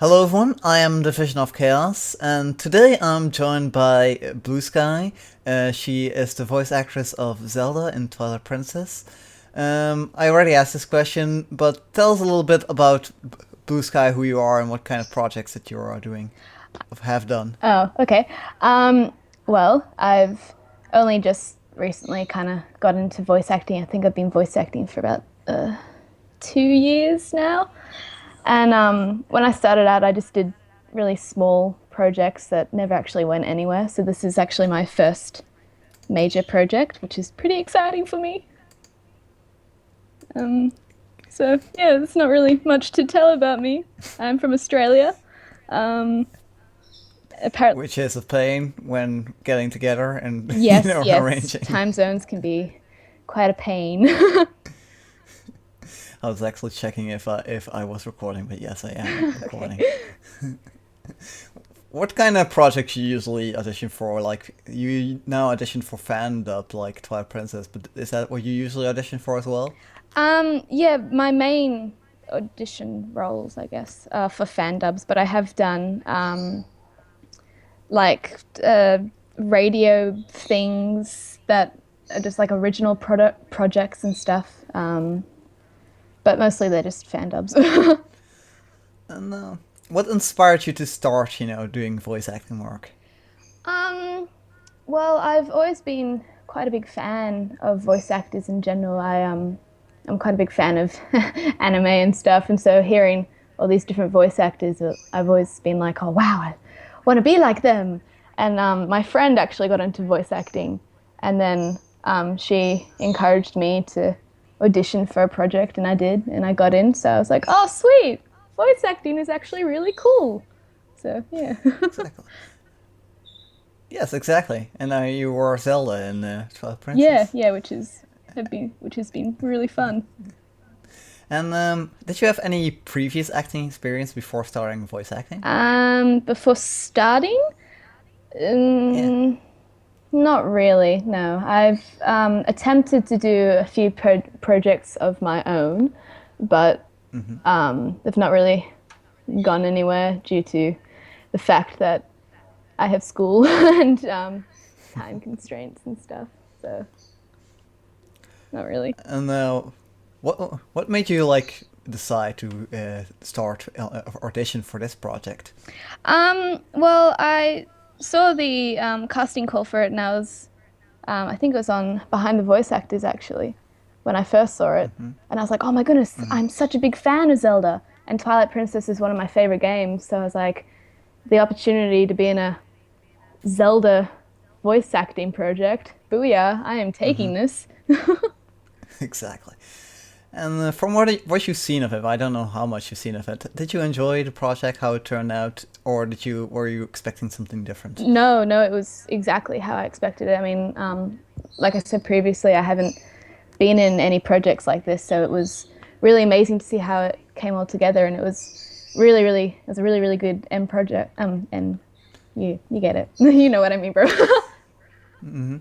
Hello everyone, I am the Vision of Chaos, and today I'm joined by BlueSkye. She is the voice actress of Zelda in Twilight Princess. I already asked this question, but tell us a little bit about BlueSkye, who you are, and what kind of projects that you are doing, or have done. Oh, okay. I've only just recently kind of got into voice acting. I think I've been voice acting for about 2 years now. And when I started out, I just did really small projects that never actually went anywhere. So this is actually my first major project, which is pretty exciting for me. Um, so yeah, there's not really much to tell about me. I'm from Australia. Um, Apparently, Which is a pain when getting together and yes, yes, arranging. time zones can be quite a pain. I was actually checking if I was recording, but yes, I am Okay. recording. What kind of projects you usually audition for? Like you now audition for fan dub like Twilight Princess, but is that what you usually audition for as well? Yeah, my main audition roles, I guess, are for fan dubs, but I have done like radio things that are just like original product projects and stuff. But mostly they're just fan dubs. And what inspired you to start, doing voice acting work? Um, well, I've always been quite a big fan of voice actors in general. I'm quite a big fan of anime and stuff, and so hearing all these different voice actors, I've always been like, oh wow, I want to be like them. And my friend actually got into voice acting, and then she encouraged me to audition for a project, and I did, and I got in. So I was like, oh sweet, voice acting is actually really cool. So yeah. Exactly. Yes, exactly. And now you were Zelda in Twilight Yeah, Princess. yeah, which has been really fun. And did you have any previous acting experience before starting voice acting? Before starting, Yeah. um, not really. No, I've attempted to do a few projects of my own, but Hmm. they've not really gone anywhere due to the fact that I have school and time constraints and stuff. So not really. And what made you like decide to start audition for this project? Well, I saw the casting call for it, and I think it was on Behind the Voice Actors actually, when I first saw it, Hmm. and I was like, oh my goodness, Hmm. I'm such a big fan of Zelda, and Twilight Princess is one of my favorite games. So I was like, the opportunity to be in a Zelda voice acting project, booyah! I am Hmm. taking this. Exactly. And from what you've seen of it, I don't know how much you've seen of it. Did you enjoy the project, how it turned out, or were you expecting something different? No, no, it was exactly how I expected it. I mean, like I said previously, I haven't been in any projects like this, so it was really amazing to see how it came all together, and it was a really, really good end project. And you get it, you know what I mean, bro. Hmm.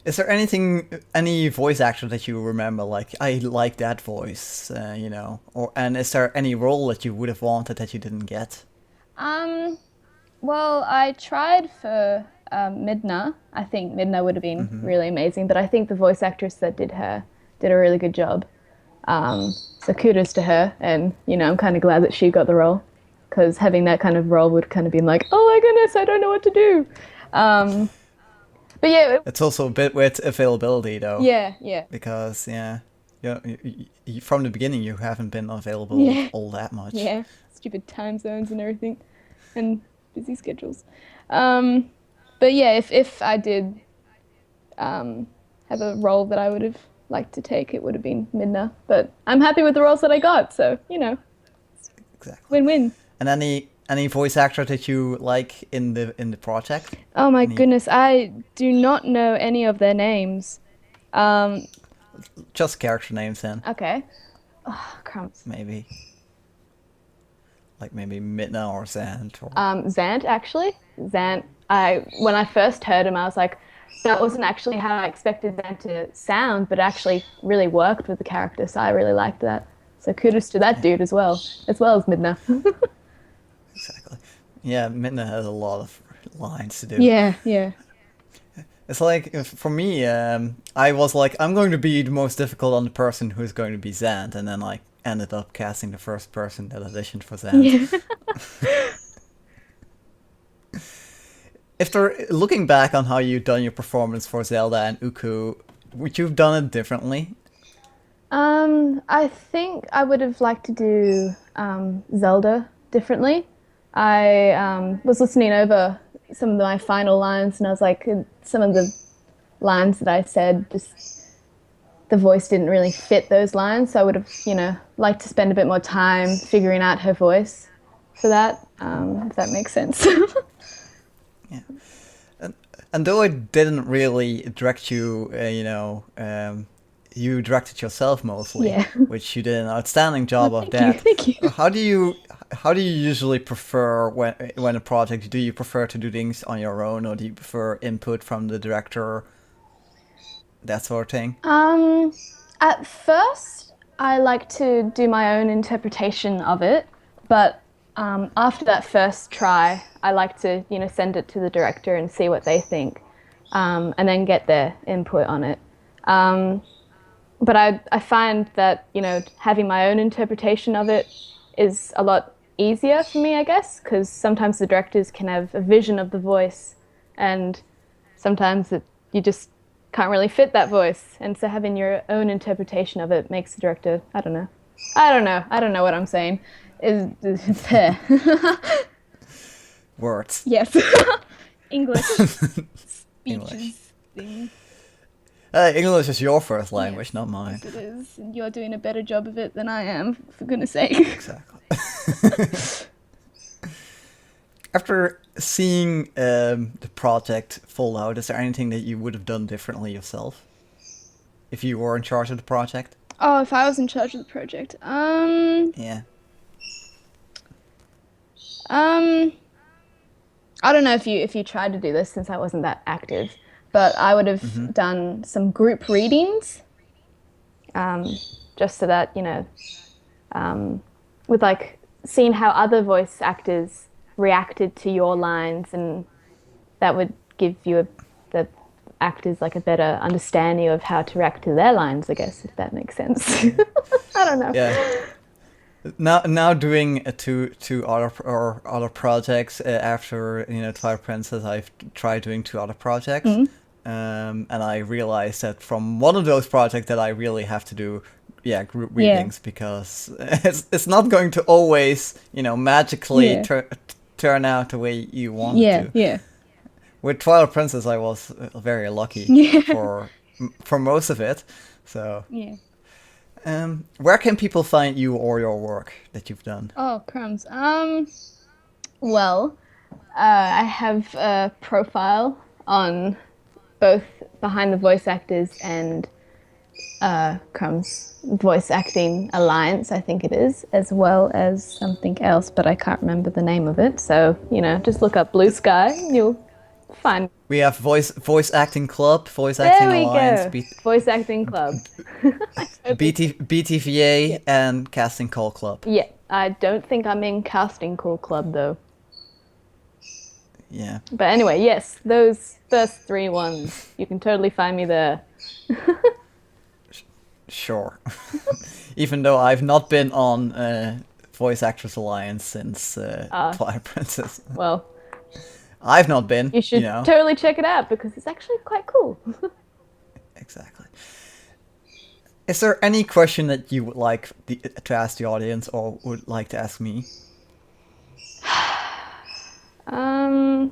Is there any voice actor that you remember? Like, I like that voice, or and is there any role that you would have wanted that you didn't get? um, well, I tried for Midna. I think Midna would have been Hmm. really amazing, but I think the voice actress that did her did a really good job. So kudos to her, and I'm kind of glad that she got the role because having that kind of role would kind of been like, oh my goodness, I don't know what to do. Um, but yeah, It's also a bit with availability, though, yeah, yeah, because from the beginning you haven't been available yeah, all that much. yeah. Stupid time zones and everything, and busy schedules. Um, but yeah, if I did um, have a role that I would have liked to take, it would have been Midna. But I'm happy with the roles that I got, so Exactly. win-win. And any voice actor that you like in the project? Oh my Any goodness, I do not know any of their names. Um, just character names then? okay. Oh, crumbs. Maybe like maybe Midna or Zant or. Zant, actually. Zant, when I first heard him, I was like, that wasn't actually how I expected Zant to sound, but it actually really worked with the character, so I really liked that. So kudos to that Yeah, dude as well as Midna. exactly. Yeah, Midna has a lot of lines to do. Yeah, yeah. It's like, for me, I was like, I'm going to be the most difficult on the person who's going to be Zant, and then I ended up casting the first person that auditioned for Zant. Yeah. If they're looking back on how you've done your performance for Zelda and Ooccoo, would you have done it differently? I think I would have liked to do Zelda differently. I was listening over some of my final lines, and I was like, some of the lines that I said, just the voice didn't really fit those lines. So I would have, liked to spend a bit more time figuring out her voice for that, if that makes sense. Yeah. And though I didn't really direct you, you directed yourself mostly, Yeah. which you did an outstanding job of Thank you, that. thank you. How do you usually prefer when a project? Do you prefer to do things on your own, or do you prefer input from the director, that sort of thing? At first, I like to do my own interpretation of it, but after that first try, I like to, send it to the director and see what they think, and then get their input on it. But I find that, having my own interpretation of it is a lot easier for me, I guess, because sometimes the directors can have a vision of the voice, and sometimes you just can't really fit that voice. And so having your own interpretation of it makes the director, I don't know. I don't know what I'm saying. Is fair. Words. Yes. English English. speeches thing. English is your first language, Yes, not mine. yes, it is. And you're doing a better job of it than I am, for goodness sake. Exactly. After seeing the project fall out, is there anything that you would have done differently yourself if you were in charge of the project? Oh, if I was in charge of the project. Yeah. I don't know if you tried to do this since I wasn't that active, but I would have done some group readings, just so that with like seeing how other voice actors reacted to your lines, and that would give you the actors like a better understanding of how to react to their lines, I guess, if that makes sense. I don't know. Yeah. Now doing two other projects after Twilight Princess, I've tried doing two other projects, and I realized that from one of those projects that I really have to do group readings, because it's not going to always magically turn out the way you want it to. Yeah. With Twilight Princess, I was very lucky for most of it. So Yeah. where can people find you or your work that you've done? Oh, crumbs. Well, I have a profile on both Behind the Voice Actors and Crumbs Voice Acting Alliance, I think it is, as well as something else, but I can't remember the name of it. So, just look up BlueSkye and you'll find. We have voice acting club, voice There acting we alliance, go. Voice Acting Club. BTVA, and casting call club. Yeah, I don't think I'm in Casting Call Club though. Yeah. But anyway, yes, those first three ones, you can totally find me there. Sure. Even though I've not been on Voice Actress Alliance since Twilight Princess. Well, I've not been. you should totally check it out because it's actually quite cool. Exactly. Is there any question that you would like to ask the audience or would like to ask me? I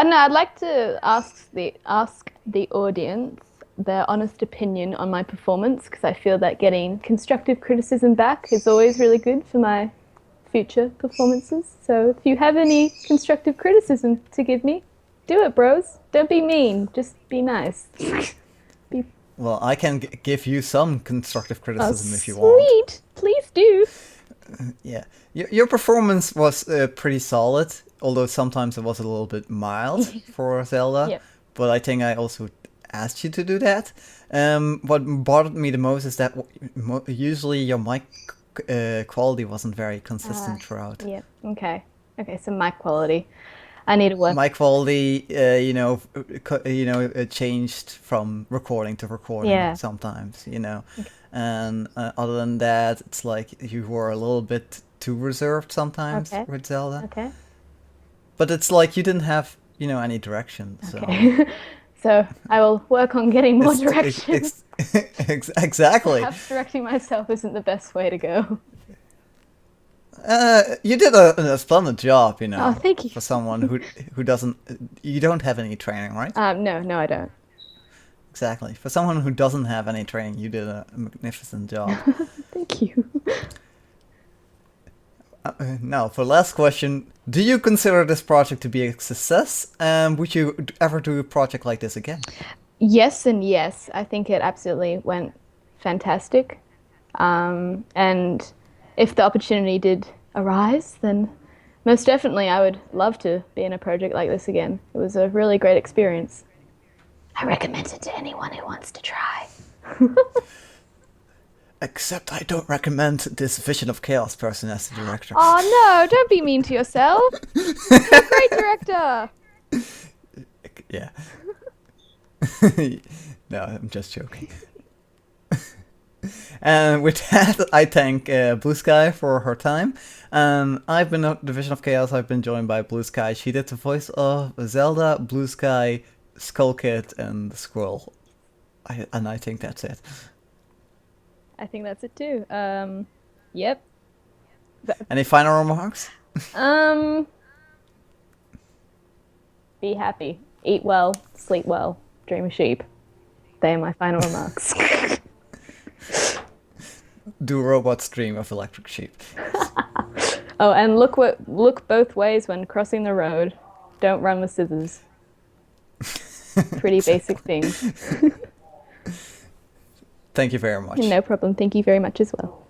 don't know. I'd like to ask the audience their honest opinion on my performance, because I feel that getting constructive criticism back is always really good for my future performances. So if you have any constructive criticism to give me, do it, bros. Don't be mean. Just be nice. Well, I can give you some constructive criticism if you want. Sweet. Please do. Yeah. Your performance was pretty solid, although sometimes it was a little bit mild for Zelda. Yep. But I think I also asked you to do that. What bothered me the most is that usually your mic quality wasn't very consistent throughout. Yep. Okay. Okay. So mic quality. I need to work. My quality, changed from recording to recording Yeah. sometimes, and other than that, it's like you were a little bit too reserved sometimes Okay. with Zelda. Okay. But it's like you didn't have, any direction, so Okay. So I will work on getting more direction. exactly. Perhaps directing myself isn't the best way to go. You did a splendid job, Oh, thank you. for someone who doesn't. You don't have any training, right? No, I don't. Exactly. For someone who doesn't have any training, you did a magnificent job. Thank you. Now, for last question, do you consider this project to be a success? And would you ever do a project like this again? Yes and yes. I think it absolutely went fantastic. And if the opportunity did arise, then most definitely I would love to be in a project like this again. It was a really great experience. I recommend it to anyone who wants to try. Except I don't recommend this Vision of Chaos person as the director. Oh no, don't be mean to yourself. You're a great director. Yeah. No, I'm just joking. And with that, I thank BlueSkye for her time. I've been the Vision of Chaos. I've been joined by BlueSkye. She did the voice of Zelda, BlueSkye, Skullkid, and Squirrle. And I think that's it. I think that's it too. Yep. Any final remarks? Be happy, eat well, sleep well, dream of sheep. They are my final remarks. Do robots dream of electric sheep? Oh, and look both ways when crossing the road. Don't run with scissors. Pretty basic things. Thank you very much. No problem. Thank you very much as well.